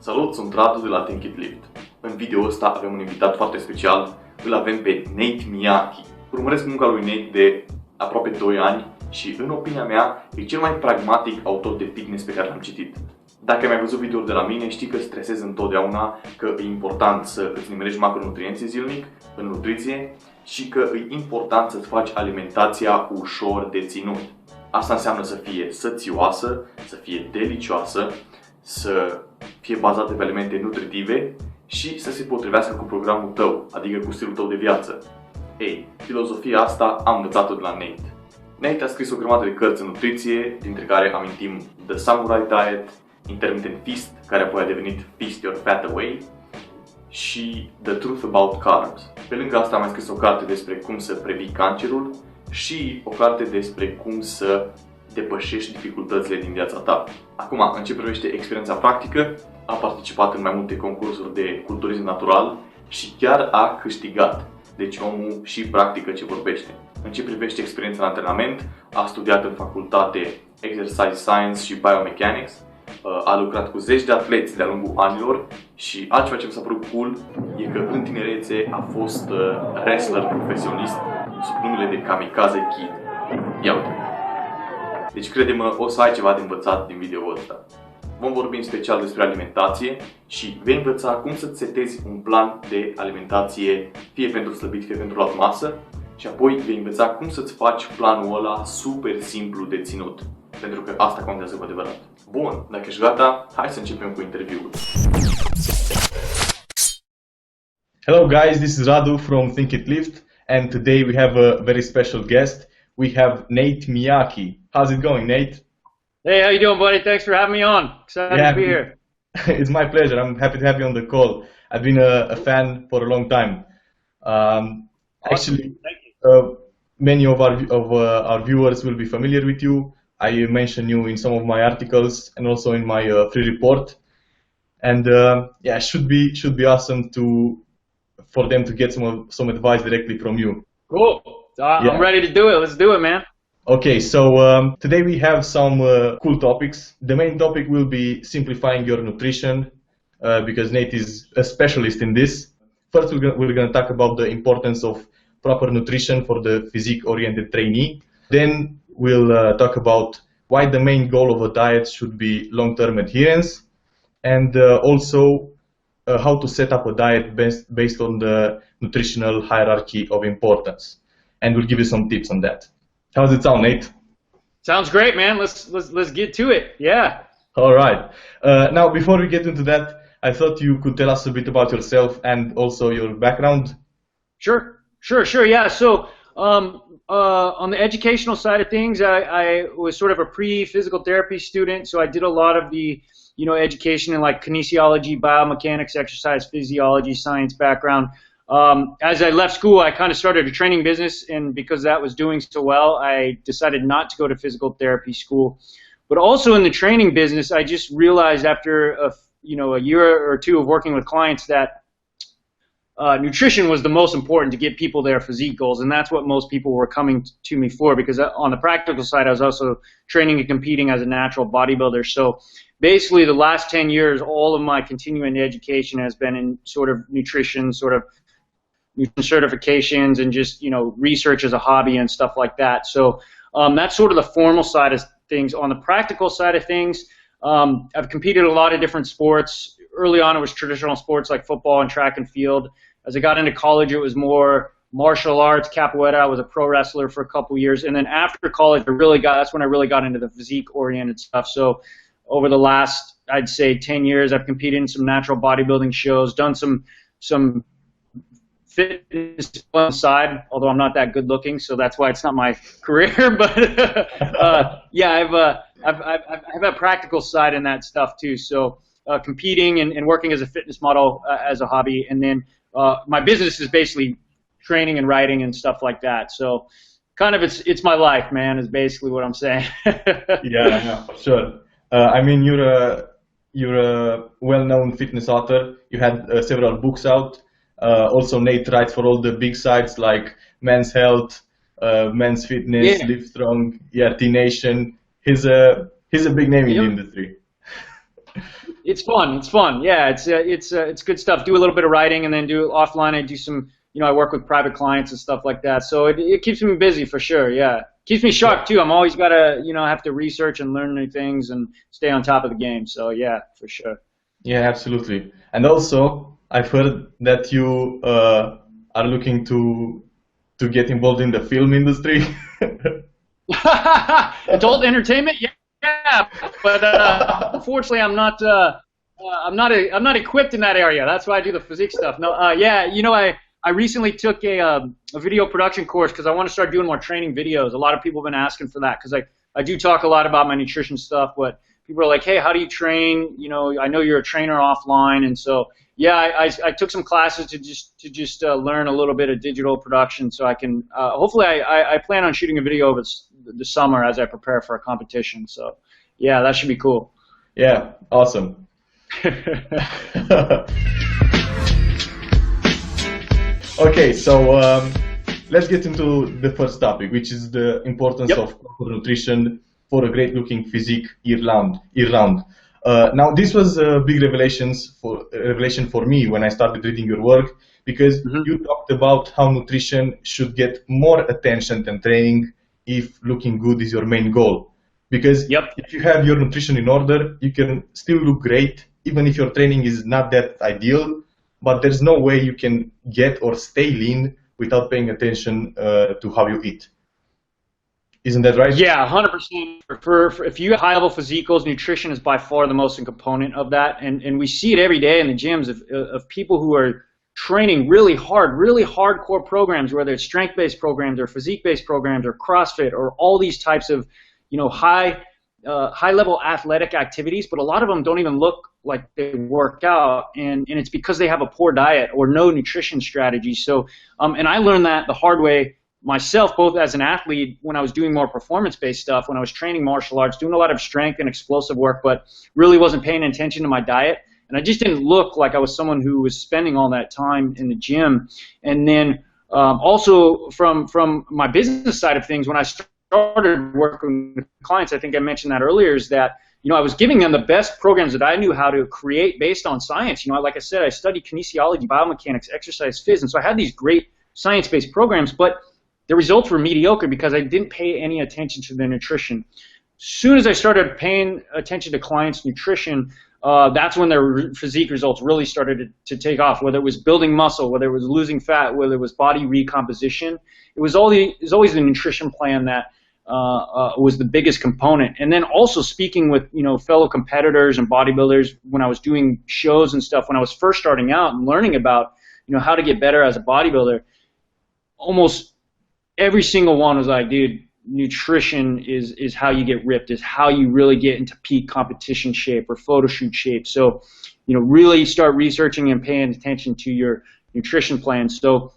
Salut, sunt Radu de la Intermittent Feast. În video ăsta avem un invitat foarte special, îl avem pe Nate Miyaki. Urmăresc munca lui Nate de aproape 2 ani și, în opinia mea, e cel mai pragmatic autor de fitness pe care l-am citit. Dacă ai mai văzut video-uri de la mine, știi că stresez întotdeauna că e important să îți nimerești macronutrienții zilnic în nutriție și că e important să-ți faci alimentația ușor de ținut. Asta înseamnă să fie sățioasă, să fie delicioasă, să fie bazată pe elemente nutritive și să se potrivească cu programul tău, adică cu stilul tău de viață. Ei, filozofia asta am învățat-o de la Nate. Nate a scris o grămadă de cărți în nutriție, dintre care amintim The Samurai Diet, Intermittent Feast, care apoi a devenit Feast Your Fat Away, și The Truth About Carbs. Pe lângă asta am mai scris o carte despre cum să previi cancerul și o carte despre cum să depășești dificultățile din viața ta. Acum, în ce privește experiența practică, a participat în mai multe concursuri de culturism natural și chiar a câștigat. Deci omul și practică ce vorbește. În ce privește experiența în antrenament, a studiat în facultate Exercise Science și Biomechanics, a lucrat cu zeci de atleți de-a lungul anilor și altceva ce mi s-a părut cool e că în tinerețe a fost wrestler profesionist sub numele de Kamikaze Kid. Ia uite. Deci crede-mă, o să ai ceva de învățat din video-ul ăsta. Vom vorbi în special despre alimentație și vei învăța cum să-ți setezi un plan de alimentație fie pentru slăbit, fie pentru luat masă și apoi vei învăța cum să-ți faci planul ăla super simplu de ținut. Pentru că asta contează cu adevărat. Bun, dacă ești gata, hai să începem cu interviul. Hello guys, this is Radu from Intermittent and today we have a very special guest. We have Nate Miyaki. How's it going, Nate? Hey, how you doing, buddy? Thanks for having me on. Excited to be here. It's my pleasure. I'm happy to have you on the call. I've been a fan for a long time. Actually, many of our viewers will be familiar with you. I mention you in some of my articles and also in my free report. And yeah, should be awesome for them to get some advice directly from you. Cool. I'm ready to do it. Let's do it, man. Okay, so today we have some cool topics. The main topic will be simplifying your nutrition because Nate is a specialist in this. First, we're going to talk about the importance of proper nutrition for the physique-oriented trainee. Then we'll talk about why the main goal of a diet should be long-term adherence, and also how to set up a diet based on the nutritional hierarchy of importance. And we'll give you some tips on that. How does it sound, Nate? Sounds great, man. Let's get to it. Yeah. All right. Now, before we get into that, I thought you could tell us a bit about yourself and also your background. Sure. Yeah. So, on the educational side of things, I was sort of a pre-physical therapy student, so I did a lot of the, education in like kinesiology, biomechanics, exercise physiology, science background. As I left school, I kind of started a training business, and because that was doing so well, I decided not to go to physical therapy school. But also in the training business, I just realized after a year or two of working with clients that nutrition was the most important to get people their physique goals, and that's what most people were coming to me for, because on the practical side, I was also training and competing as a natural bodybuilder. So basically the last 10 years, all of my continuing education has been in sort of nutrition, certifications and just research as a hobby and stuff like that. So that's sort of the formal side of things. On the practical side of things, I've competed in a lot of different sports. Early on it was traditional sports like football and track and field. As I got into college, it was more martial arts, capoeira. I was a pro wrestler for a couple years, and then after college that's when I really got into the physique oriented stuff. So over the last, I'd say 10 years, I've competed in some natural bodybuilding shows, done some fitness on the side, although I'm not that good looking, so that's why it's not my career. But yeah, I've a practical side in that stuff too. So competing and working as a fitness model as a hobby, and then my business is basically training and writing and stuff like that. So kind of it's my life, man, is basically what I'm saying. Yeah, for sure. I mean, you're a well-known fitness author. You had several books out. Also, Nate writes for all the big sites like Men's Health, Men's Fitness, Live Strong, T-Nation. He's a big name in the industry. It's fun. It's fun. Yeah, it's good stuff. Do a little bit of writing, and then do offline. I do some, I work with private clients and stuff like that. So it keeps me busy for sure. Yeah, keeps me sharp too. I'm always gotta, have to research and learn new things and stay on top of the game. So yeah, for sure. Yeah, absolutely. And also, I've heard that you are looking to get involved in the film industry. Adult entertainment, yeah, but unfortunately, I'm not equipped in that area. That's why I do the physique stuff. No, yeah, I recently took a video production course because I want to start doing more training videos. A lot of people have been asking for that because I do talk a lot about my nutrition stuff, but people are like, hey, how do you train? I know you're a trainer offline, and so yeah, I took some classes to just learn a little bit of digital production, so I can hopefully I plan on shooting a video over the summer as I prepare for a competition. So yeah, that should be cool. Yeah, awesome. Okay, so let's get into the first topic, which is the importance of proper nutrition for a great-looking physique year-round. Now, this was a big revelation for me when I started reading your work, because you talked about how nutrition should get more attention than training if looking good is your main goal. Because if you have your nutrition in order, you can still look great, even if your training is not that ideal, but there's no way you can get or stay lean without paying attention to how you eat. Isn't that right? Yeah, 100%. For if you have high-level physique goals, nutrition is by far the most component of that, and we see it every day in the gyms of people who are training really hard, really hardcore programs, whether it's strength-based programs or physique-based programs or CrossFit or all these types of, high-level athletic activities, but a lot of them don't even look like they work out, and it's because they have a poor diet or no nutrition strategy. So, and I learned that the hard way myself, both as an athlete when I was doing more performance-based stuff, when I was training martial arts, doing a lot of strength and explosive work, but really wasn't paying attention to my diet. And I just didn't look like I was someone who was spending all that time in the gym. And then also from my business side of things, when I started working with clients, I think I mentioned that earlier, is that I was giving them the best programs that I knew how to create based on science. Like I said, I studied kinesiology, biomechanics, exercise phys, and so I had these great science-based programs, but the results were mediocre because I didn't pay any attention to their nutrition. As soon as I started paying attention to clients' nutrition, that's when their physique results really started to take off, whether it was building muscle, whether it was losing fat, whether it was body recomposition. It was always the nutrition plan that was the biggest component. And then also speaking with fellow competitors and bodybuilders when I was doing shows and stuff, when I was first starting out and learning about how to get better as a bodybuilder, almost every single one was like, dude, nutrition is how you get ripped, is how you really get into peak competition shape or photo shoot shape. So, really start researching and paying attention to your nutrition plan. So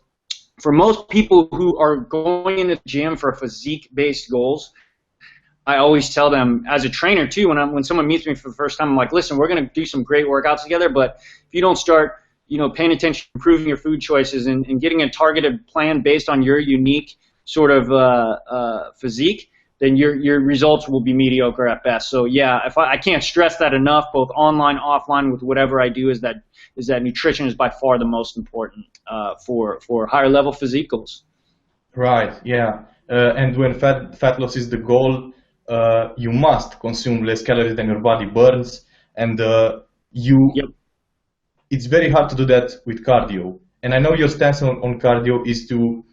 for most people who are going into the gym for physique-based goals, I always tell them, as a trainer too, when someone meets me for the first time, I'm like, listen, we're going to do some great workouts together, but if you don't start paying attention, improving your food choices and getting a targeted plan based on your unique sort of physique, then your results will be mediocre at best. So yeah, I can't stress that enough, both online, offline, with whatever I do, is that nutrition is by far the most important for higher level physique goals. Right. Yeah. And when fat loss is the goal, you must consume less calories than your body burns, and it's very hard to do that with cardio. And I know your stance on cardio is to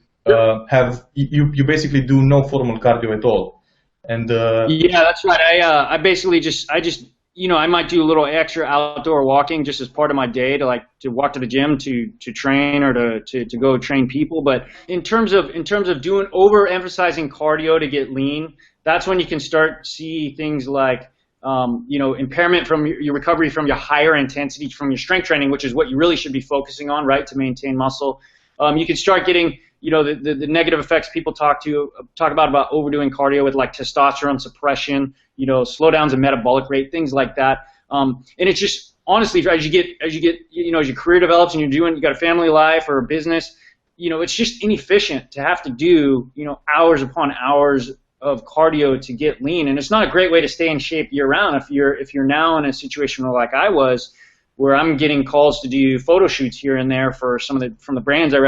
you basically do no formal cardio at all. And yeah, that's right. I basically I might do a little extra outdoor walking just as part of my day to walk to the gym to train or to go train people. But in terms of doing overemphasizing cardio to get lean, that's when you can start see things like impairment from your recovery from your higher intensity from your strength training, which is what you really should be focusing on, right, to maintain muscle. You can start getting the negative effects people talk about overdoing cardio with, like testosterone suppression, slowdowns in metabolic rate, things like that. And it's just, honestly, as your career develops and you got a family life or a business, it's just inefficient to have to do, hours upon hours of cardio to get lean, and it's not a great way to stay in shape year round. If you're now in a situation like I was, where I'm getting calls to do photo shoots here and there for from the brands I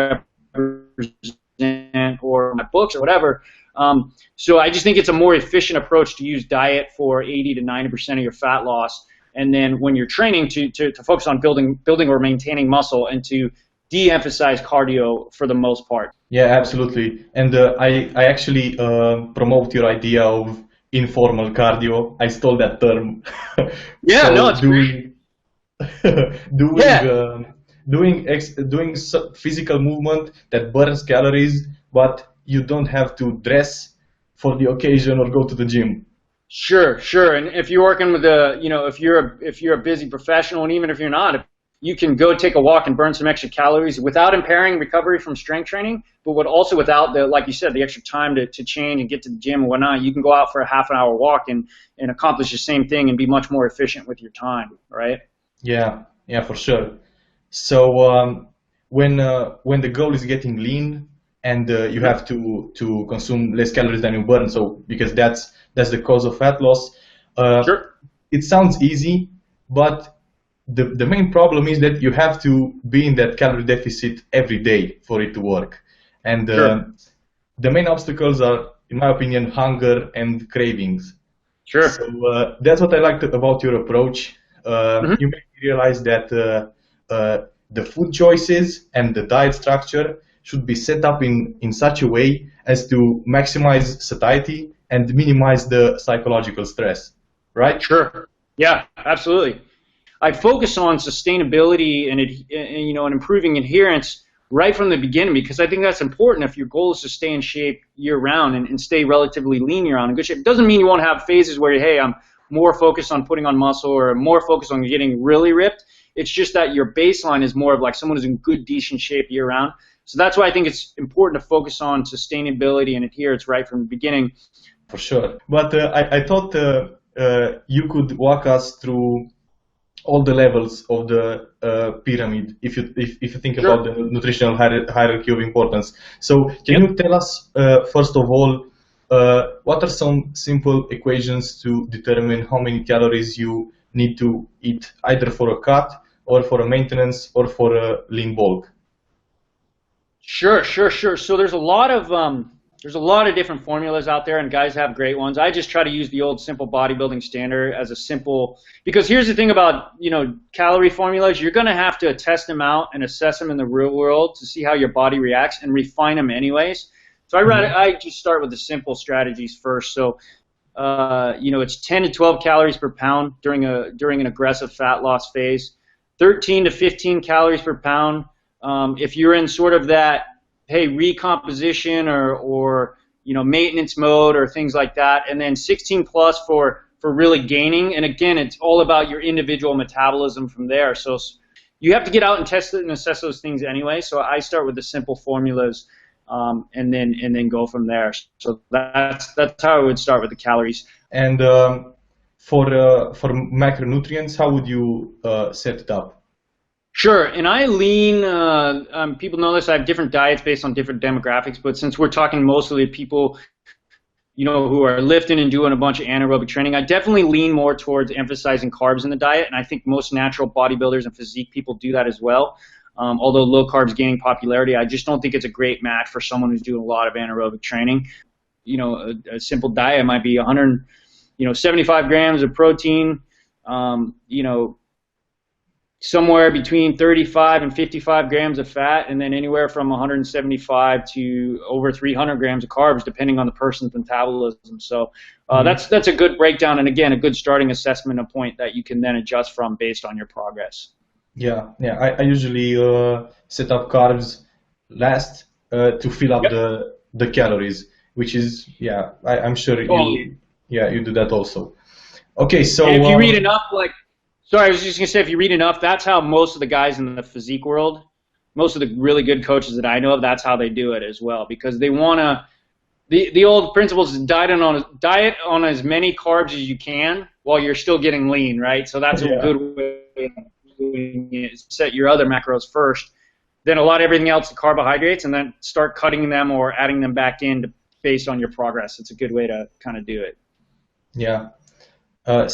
represent or my books or whatever. So I just think it's a more efficient approach to use diet for 80 to 90% of your fat loss, and then when you're training to focus on building or maintaining muscle, and to de-emphasize cardio for the most part. Yeah, absolutely. And I actually promote your idea of informal cardio. I stole that term. Yeah, so no, it's great. doing physical movement that burns calories, but you don't have to dress for the occasion or go to the gym. Sure. And if you're working with if you're a busy professional, and even if you're not, you can go take a walk and burn some extra calories without impairing recovery from strength training, but also without like you said, the extra time to change and get to the gym and whatnot. You can go out for a half an hour walk and accomplish the same thing and be much more efficient with your time, right? Yeah, for sure. So when the goal is getting lean and you have to consume less calories than you burn, so because that's the cause of fat loss. Sure. It sounds easy, but the main problem is that you have to be in that calorie deficit every day for it to work. And the main obstacles are, in my opinion, hunger and cravings. Sure. So that's what I liked about your approach. You make me realize that the food choices and the diet structure should be set up in such a way as to maximize satiety and minimize the psychological stress, right? Sure. Yeah, absolutely. I focus on sustainability and improving adherence right from the beginning, because I think that's important. If your goal is to stay in shape year round and stay relatively lean year round in good shape, it doesn't mean you won't have phases where, hey, I'm more focused on putting on muscle or more focused on getting really ripped. It's just that your baseline is more of like someone who's in good, decent shape year round. So that's why I think it's important to focus on sustainability and adherence right from the beginning. For sure. But I thought you could walk us through all the levels of the pyramid, if you think Sure. about the nutritional hierarchy of importance. So can you tell us, first of all, what are some simple equations to determine how many calories you need to eat, either for a cut or for a maintenance or for a lean bulk? Sure. So there's a lot of different formulas out there, and guys have great ones. I just try to use the old simple bodybuilding standard as a simple, because here's the thing about, calorie formulas. You're going to have to test them out and assess them in the real world to see how your body reacts and refine them anyways. So I just start with the simple strategies first. So, it's 10 to 12 calories per pound during an aggressive fat loss phase, 13 to 15 calories per pound. If you're in sort of that, hey, recomposition or maintenance mode or things like that, and then 16 plus for really gaining. And again, it's all about your individual metabolism from there. So you have to get out and test it and assess those things anyway. So I start with the simple formulas, and then go from there. So that's how I would start with the calories. And for macronutrients, how would you set it up? Sure, and I lean, people know this, I have different diets based on different demographics, but since we're talking mostly people, who are lifting and doing a bunch of anaerobic training, I definitely lean more towards emphasizing carbs in the diet, and I think most natural bodybuilders and physique people do that as well. Although low carbs gaining popularity, I just don't think it's a great match for someone who's doing a lot of anaerobic training. A simple diet might be 75 grams of protein, somewhere between 35 and 55 grams of fat, and then anywhere from 175 to over 300 grams of carbs, depending on the person's metabolism. So that's a good breakdown, and again, a good starting assessment, a point that you can then adjust from based on your progress. Yeah. I usually set up carbs last to fill up the calories, which is, I'm sure you do that also. Okay, so and if you read enough, I was just going to say, if you read enough, that's how most of the guys in the physique world, most of the really good coaches that I know of, that's how they do it as well, because they want to, the old principle is diet on as many carbs as you can while you're still getting lean, right? So that's a good way of doing it. Set your other macros first, then allot everything else to carbohydrates, and then start cutting them or adding them back in based on your progress. It's a good way to kind of do it. Yeah. Now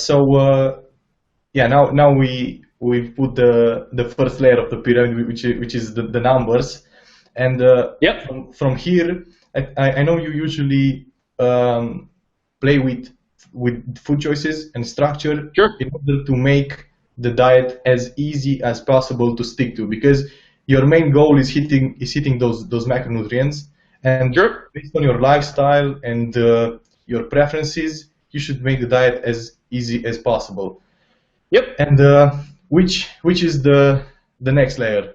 we've put the first layer of the pyramid, which is the numbers, and from here, I know you usually play with food choices and structure in order to make the diet as easy as possible to stick to, because your main goal is hitting those macronutrients, and based on your lifestyle and your preferences, you should make the diet as easy as possible. And which is the next layer?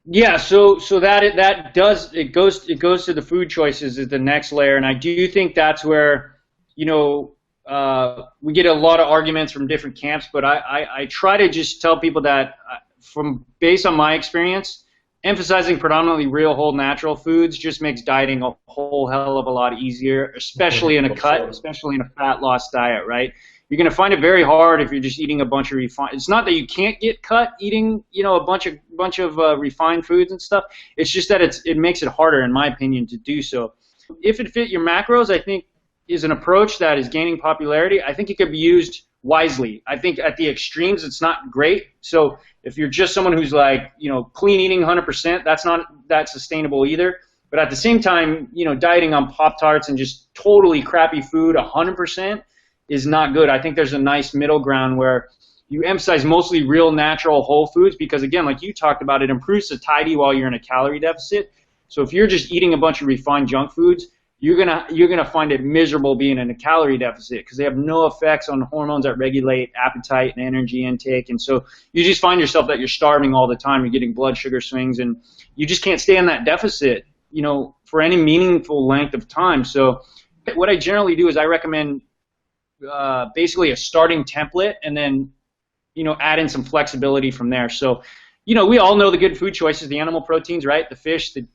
Yeah, so that goes to the food choices is the next layer, and I do think that's where, you know, we get a lot of arguments from different camps, but I try to just tell people that based on my experience, emphasizing predominantly real, whole, natural foods just makes dieting a whole hell of a lot easier, especially in a especially in a fat loss diet, right? You're going to find it very hard if you're just eating a bunch of refined. It's not that you can't get cut eating, you know, a bunch of refined foods and stuff. It's just that it makes it harder, in my opinion, to do so. If it fit your macros, I think is an approach that is gaining popularity. I think it could be used wisely. I think at the extremes, it's not great. So if you're just someone who's like, you know, clean eating 100%, that's not that sustainable either. But at the same time, you know, dieting on Pop-Tarts and just totally crappy food 100%. is not good. I think there's a nice middle ground where you emphasize mostly real, natural, whole foods because, again, like you talked about, it improves satiety while you're in a calorie deficit. So if you're just eating a bunch of refined junk foods, you're gonna find it miserable being in a calorie deficit because they have no effects on hormones that regulate appetite and energy intake. And so you just find yourself that you're starving all the time. You're getting blood sugar swings, and you just can't stay in that deficit, you know, for any meaningful length of time. So what I generally do is I recommend basically a starting template and then, you know, add in some flexibility from there. So, you know, we all know the good food choices, the animal proteins, right? The fish, the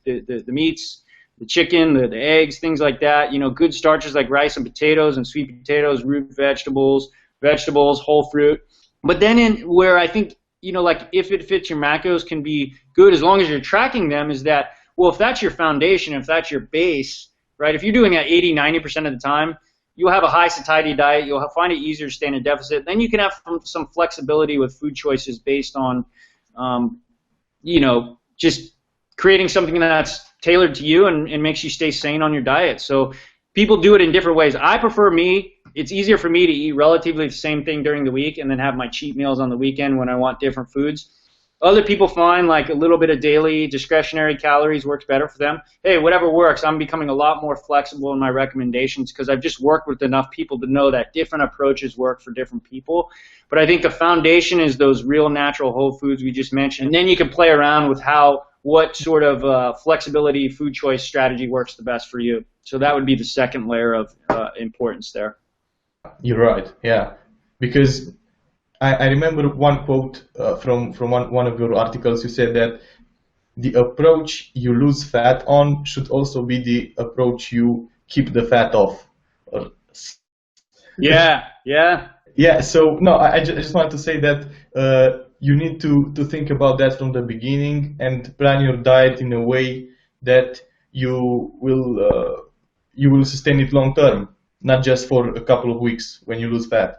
meats, the chicken, the eggs, things like that. You know, good starches like rice and potatoes and sweet potatoes, root vegetables, whole fruit. But then in where I think, you know, like if it fits your macros can be good as long as you're tracking them is that, well, if that's your foundation, if that's your base, right? If you're doing that 80, 90% of the time, you'll have a high satiety diet. You'll find it easier to stay in a deficit. Then you can have some flexibility with food choices based on, you know, just creating something that's tailored to you and makes you stay sane on your diet. So people do it in different ways. I prefer it's easier for me to eat relatively the same thing during the week and then have my cheat meals on the weekend when I want different foods. Other people find like a little bit of daily discretionary calories works better for them. Hey, whatever works. I'm becoming a lot more flexible in my recommendations because I've just worked with enough people to know that different approaches work for different people. But I think the foundation is those real natural whole foods we just mentioned. And then you can play around with what sort of flexibility food choice strategy works the best for you. So that would be the second layer of importance there. You're right, yeah. Because I remember one quote from one of your articles. You said that the approach you lose fat on should also be the approach you keep the fat off. Yeah. Yeah, so no, I just wanted to say that you need to think about that from the beginning and plan your diet in a way that you will sustain it long term, not just for a couple of weeks when you lose fat.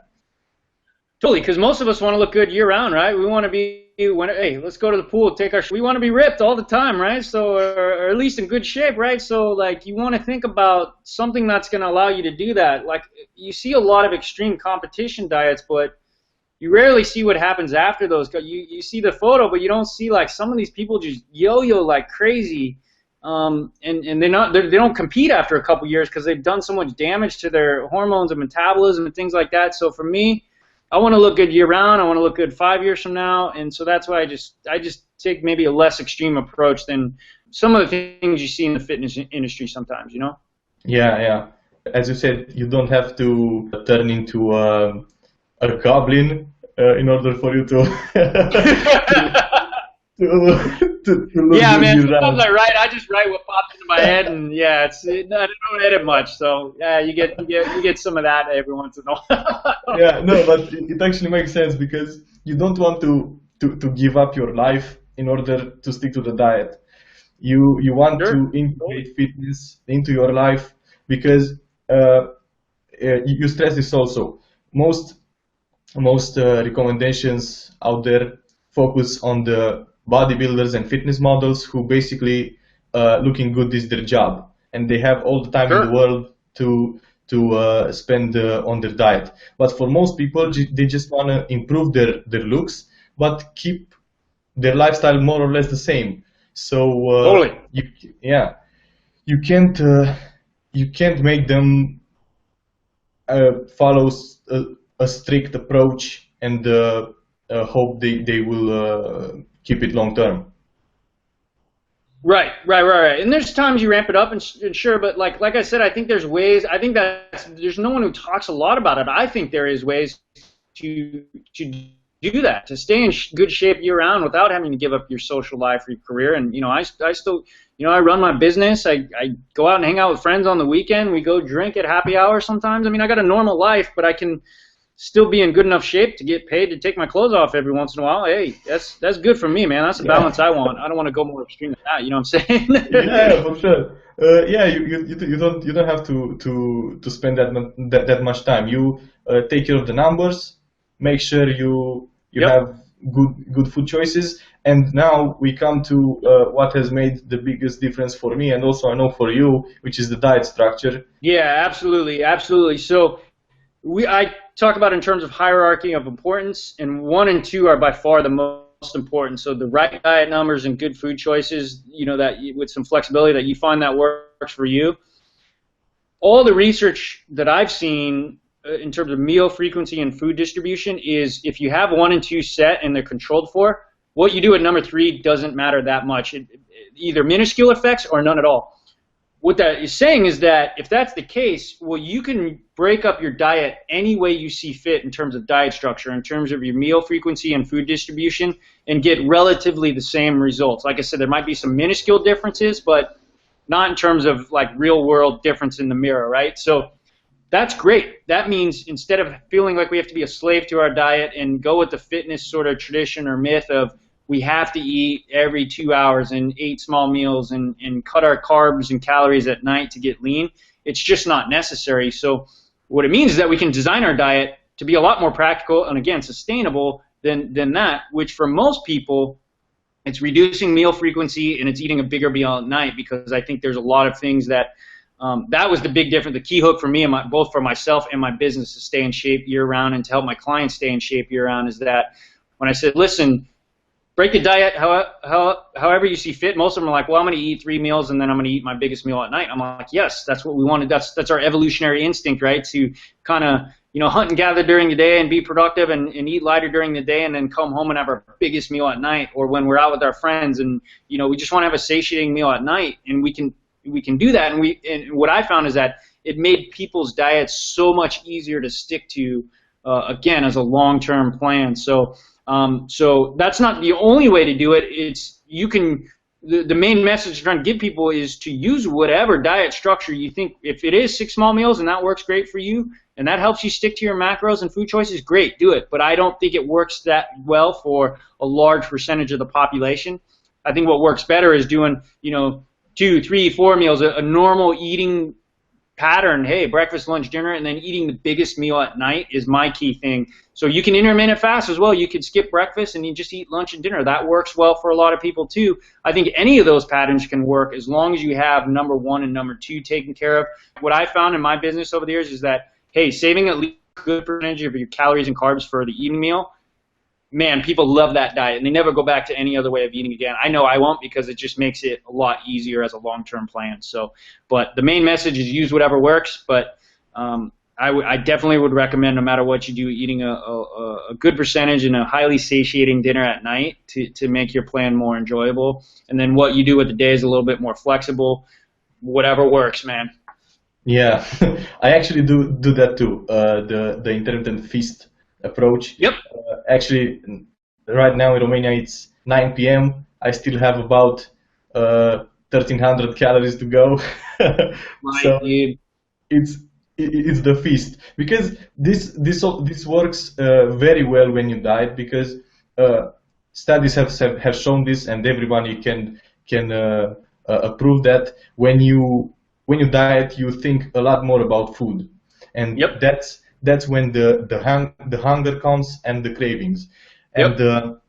Totally, because most of us want to look good year round, right? We want to hey, let's go to the pool, we want to be ripped all the time, right? So, or at least in good shape, right? So, like, you want to think about something that's going to allow you to do that. Like, you see a lot of extreme competition diets, but you rarely see what happens after those. You see the photo, but you don't see, like, some of these people just yo-yo like crazy, and they don't compete after a couple years because they've done so much damage to their hormones and metabolism and things like that. So for me, I want to look good year round. I want to look good 5 years from now, and so that's why I just take maybe a less extreme approach than some of the things you see in the fitness industry sometimes. You know? Yeah. As you said, you don't have to turn into a goblin in order for you to yeah, man. Sometimes I just write what pops into my head, and I don't edit much, so yeah, you get some of that every once in a while. Yeah, no, but it actually makes sense because you don't want to give up your life in order to stick to the diet. You want Sure. to integrate fitness into your life because you stress this also. Most recommendations out there focus on the bodybuilders and fitness models who basically looking good is their job, and they have all the time in the world to spend on their diet. But for most people, they just want to improve their looks, but keep their lifestyle more or less the same. So Totally. you can't make them follow a strict approach and hope they will keep it long term. Right. And there's times you ramp it up, and sure, but like I said, I think there's ways. I think that there's no one who talks a lot about it. I think there is ways to do that, to stay in good shape year round without having to give up your social life or your career. And I still, I run my business. I go out and hang out with friends on the weekend. We go drink at happy hour sometimes. I mean, I got a normal life, but I can still be in good enough shape to get paid to take my clothes off every once in a while. Hey, that's good for me, man. That's the balance I want. I don't want to go more extreme than that. You know what I'm saying? Yeah, for sure. You don't have to spend that much time. You take care of the numbers. Make sure you have good food choices. And now we come to what has made the biggest difference for me, and also I know for you, which is the diet structure. Yeah, absolutely. So I talk about in terms of hierarchy of importance, and 1 and 2 are by far the most important. So the right diet numbers and good food choices, that with some flexibility that you find that works for you. All the research that I've seen in terms of meal frequency and food distribution is if you have 1 and 2 set and they're controlled for, what you do at number 3 doesn't matter that much. Either minuscule effects or none at all. What that is saying is that if that's the case, well, you can break up your diet any way you see fit in terms of diet structure, in terms of your meal frequency and food distribution, and get relatively the same results. Like I said, there might be some minuscule differences, but not in terms of like real world difference in the mirror, right? So that's great. That means instead of feeling like we have to be a slave to our diet and go with the fitness sort of tradition or myth of we have to eat every 2 hours and 8 small meals and cut our carbs and calories at night to get lean, it's just not necessary. So what it means is that we can design our diet to be a lot more practical and, again, sustainable than that, which for most people, it's reducing meal frequency and it's eating a bigger meal at night, because I think there's a lot of things that that was the big difference, the key hook for me, and both for myself and my business to stay in shape year round and to help my clients stay in shape year round, is that when I said, listen, break the diet however you see fit. Most of them are like, well, I'm going to eat 3 meals and then I'm going to eat my biggest meal at night. I'm like, yes, that's what we wanted. That's our evolutionary instinct, right? To kind of, hunt and gather during the day and be productive and eat lighter during the day and then come home and have our biggest meal at night, or when we're out with our friends and, we just want to have a satiating meal at night, and we can do that. And what I found is that it made people's diets so much easier to stick to, again, as a long-term plan. So that's not the only way to do it. The main message I'm trying to give people is to use whatever diet structure you think. If it is 6 small meals and that works great for you and that helps you stick to your macros and food choices, great, do it. But I don't think it works that well for a large percentage of the population. I think what works better is doing, 2, 3, 4 meals, a normal eating pattern. Hey, breakfast, lunch, dinner, and then eating the biggest meal at night is my key thing. So you can intermittent fast as well. You could skip breakfast and you just eat lunch and dinner. That works well for a lot of people too. I think any of those patterns can work as long as you have number 1 and number 2 taken care of. What I found in my business over the years is that, hey, saving at least a good percentage of your calories and carbs for the evening meal, man, people love that diet, and they never go back to any other way of eating again. I know I won't, because it just makes it a lot easier as a long-term plan. So, but the main message is use whatever works, but I definitely would recommend, no matter what you do, eating a good percentage and a highly satiating dinner at night to make your plan more enjoyable. And then what you do with the day is a little bit more flexible. Whatever works, man. Yeah, I actually do that too, the Intermittent Feast approach. Yep. Actually, right now in Romania it's 9 p.m. I still have about 1,300 calories to go. So it's the feast, because this works very well when you diet, because studies have shown this, and everybody can a proof that when you diet, you think a lot more about food, and that's when the hunger comes and the cravings. And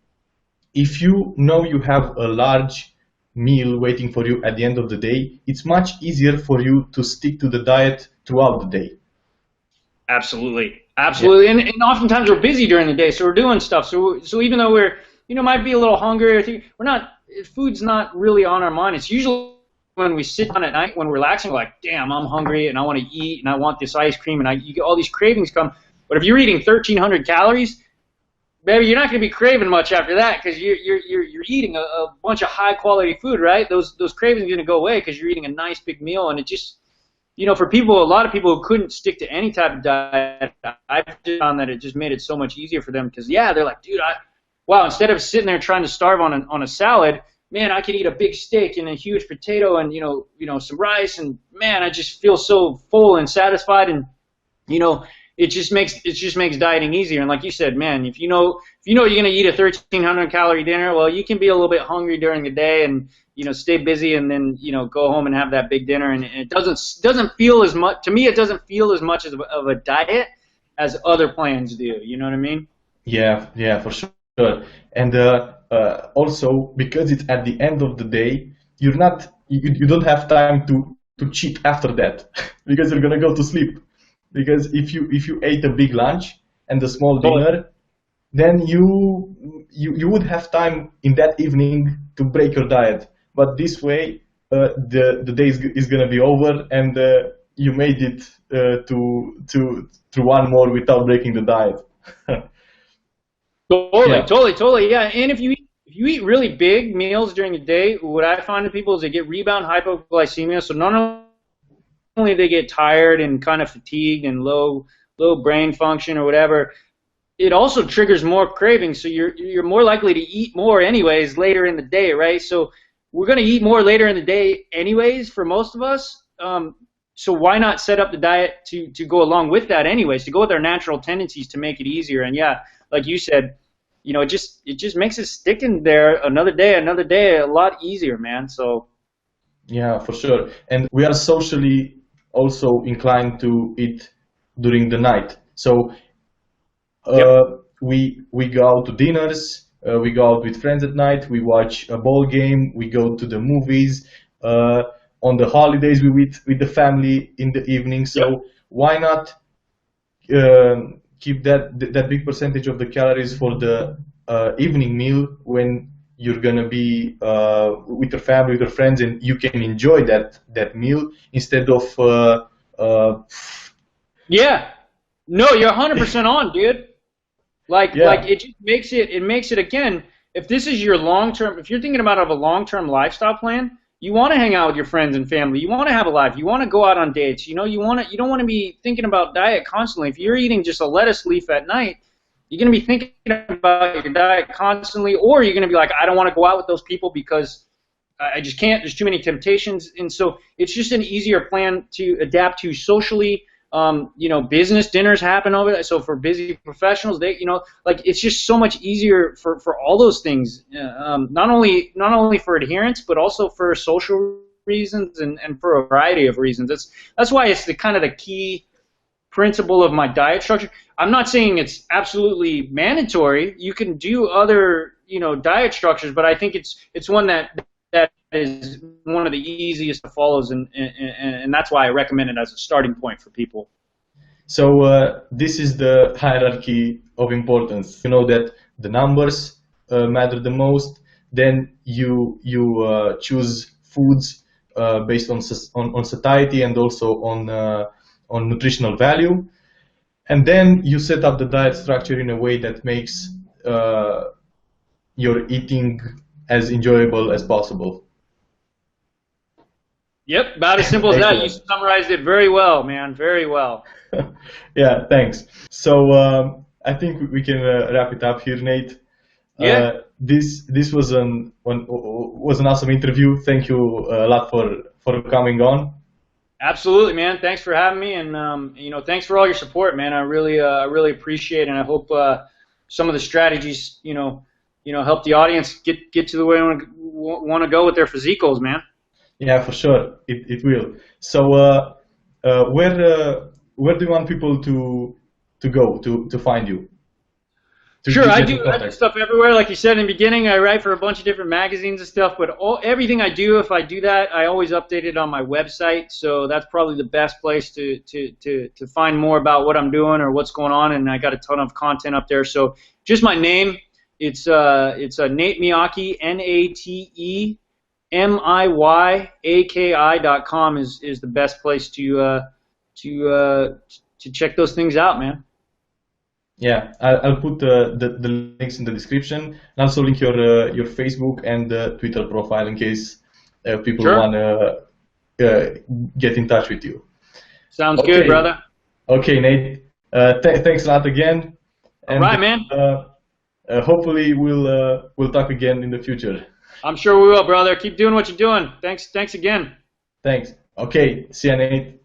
if you know you have a large meal waiting for you at the end of the day, it's much easier for you to stick to the diet throughout the day. Absolutely. Absolutely. Yeah. And oftentimes we're busy during the day, so we're doing stuff. So even though we're, might be a little hungry, food's not really on our mind. It's usually when we sit down at night, when we're relaxing, we're like, damn, I'm hungry and I want to eat and I want this ice cream, and you get all these cravings come. But if you're eating 1,300 calories, baby, you're not going to be craving much after that, because you're eating a bunch of high quality food, right? Those cravings are going to go away because you're eating a nice big meal. And it just, for people, a lot of people who couldn't stick to any type of diet, I found that it just made it so much easier for them, because they're like, dude, wow, instead of sitting there trying to starve on a salad, man, I could eat a big steak and a huge potato and some rice, and man, I just feel so full and satisfied. And it just makes dieting easier. And like you said, man, if you know you're going to eat a 1,300 calorie dinner, well, you can be a little bit hungry during the day and stay busy, and then go home and have that big dinner. And it doesn't feel as much, to me, it doesn't feel as much of a diet as other plans do. You know what I mean? Yeah, for sure. And also, because it's at the end of the day, you don't have time to cheat after that because you're gonna go to sleep. Because if you ate a big lunch and a small dinner, then you would have time in that evening to break your diet. But this way, the day is gonna be over, and you made it to one more without breaking the diet. Totally, yeah. And if you eat really big meals during the day, what I find in people is they get rebound hypoglycemia. So not only they get tired and kind of fatigued and low brain function or whatever, it also triggers more cravings. So you're more likely to eat more anyways later in the day, right? So we're going to eat more later in the day anyways for most of us. So why not set up the diet to go along with that anyways, to go with our natural tendencies to make it easier? And yeah, like you said, it just makes it sticking there another day a lot easier, man. So yeah, for sure. And we are socially also inclined to eat during the night. So we go out to dinners, we go out with friends at night, we watch a ball game, we go to the movies. On the holidays, we eat with the family in the evening. So why not keep that big percentage of the calories for the evening meal when you're gonna be with your family, with your friends, and you can enjoy that meal instead of No, you're 100% on, dude. Like it just makes it again, if this is your long-term, if you're thinking about a long-term lifestyle plan, you want to hang out with your friends and family. You want to have a life. You want to go out on dates. You don't want to be thinking about diet constantly. If you're eating just a lettuce leaf at night, you're going to be thinking about your diet constantly, or you're going to be like, I don't want to go out with those people because I just can't. There's too many temptations. And so it's just an easier plan to adapt to socially. Business dinners happen over that. So for busy professionals, it's just so much easier for all those things. Not only for adherence, but also for social reasons and for a variety of reasons. That's why it's the kind of the key principle of my diet structure. I'm not saying it's absolutely mandatory. You can do other, diet structures, but I think it's one that is one of the easiest to follow, and that's why I recommend it as a starting point for people. So this is the hierarchy of importance. You know that the numbers matter the most. Then you choose foods based on satiety and also on nutritional value, and then you set up the diet structure in a way that makes your eating as enjoyable as possible. Yep, about as simple as that. You summarized it very well, man. Very well. Yeah, thanks. So I think we can wrap it up here, Nate. Yeah. This was an awesome interview. Thank you a lot for coming on. Absolutely, man. Thanks for having me, and thanks for all your support, man. I really appreciate it, and I hope some of the strategies, help the audience get to the way I want to go with their physique goals, man. Yeah, for sure, it will. So, where do you want people to go to find you? Sure, I do stuff everywhere. Like you said in the beginning, I write for a bunch of different magazines and stuff, but everything I do, if I do that, I always update it on my website. So that's probably the best place to find more about what I'm doing or what's going on, and I got a ton of content up there. So just my name, it's Nate Miyaki, NateMiyaki.com is the best place to check those things out, man. Yeah, I'll put the links in the description, and also link your Facebook and Twitter profile in case people want to get in touch with you. Sounds good, brother. Okay, Nate. Thanks a lot again. And, all right, man. Hopefully we'll talk again in the future. I'm sure we will, brother. Keep doing what you're doing. Thanks again. Thanks. Okay, see you, Nate.